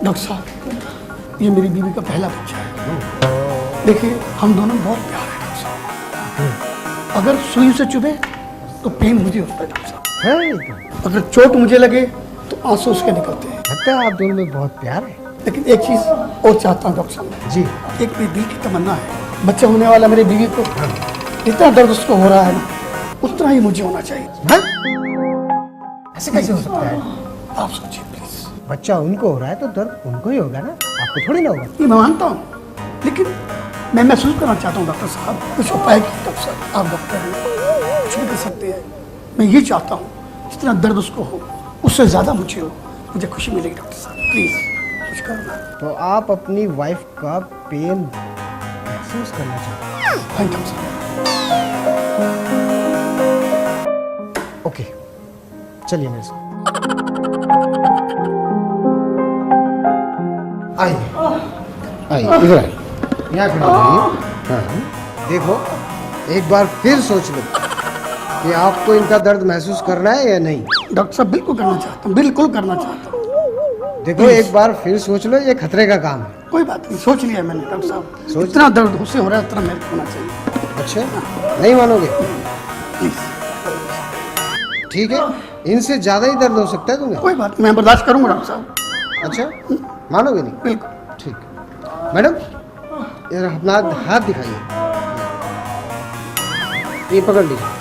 Doctor साहब, ये मेरी बीवी का पहला बच्चा है। देखिए, हम दोनों बहुत प्यार है डॉक्टर साहब। अगर सुई से चुभे तो पेन मुझे होता है डॉक्टर साहब, है अगर चोट मुझे लगे तो आंसू उसके निकलते हैं। लगता है आप दोनों में बहुत प्यार है। लेकिन एक चीज़ और चाहता हूँ डॉक्टर साहब, जी। एक मेरी दिल की तमन्ना है, बच्चा होने वाला मेरी बीवी को इतना दर्द उसको हो रहा है ना, उतना ही मुझे होना चाहिए। हाँ? ऐसे कैसे हो सकता है? आप सोचिए प्लीज। बच्चा उनको हो रहा है तो दर्द उनको ही होगा ना, आपको थोड़ी ना होगा। ये मैं मानता हूँ, लेकिन मैं महसूस करना चाहता हूँ डॉक्टर साहब, कुछ उपाय कीजिए डॉक्टर साहब, आप डॉक्टर हैं, कुछ भी कर सकते हैं। मैं ये चाहता हूँ जितना दर्द उसको हो उससे ज़्यादा मुझे हो, मुझे खुशी मिलेगी डॉक्टर साहब, प्लीज़ कुछ करना। तो आप अपनी वाइफ का पेन महसूस करना चाहते हैं? हाँ डॉक्टर साहब। ओके, चलिए मेरे साथ। आइए आइए, इधर आइए, यहाँ खड़े होइए। हाँ, देखो एक बार फिर सोच लो कि आपको इनका दर्द महसूस करना है या नहीं। डॉक्टर साहब बिल्कुल करना चाहता हूँ, बिल्कुल करना चाहता हूँ। देखो एक बार फिर सोच लो, ये खतरे का काम है। कोई बात नहीं, सोच लिया मैंने डॉक्टर साहब, सोच- इतना दर्द उससे हो रहा है उतना मेरे को होना चाहिए। अच्छा, नहीं मानोगे? प्लीज़, ठीक है, इनसे ज़्यादा ही दर्द हो सकता है तुम्हें। कोई बात नहीं, मैं बर्दाश्त करूँगा डॉक्टर साहब, अच्छा, मानोगे नहीं? बिल्कुल। ठीक। मैडम, इधर अपना हाथ दिखाइए, ये पकड़ लीजिए।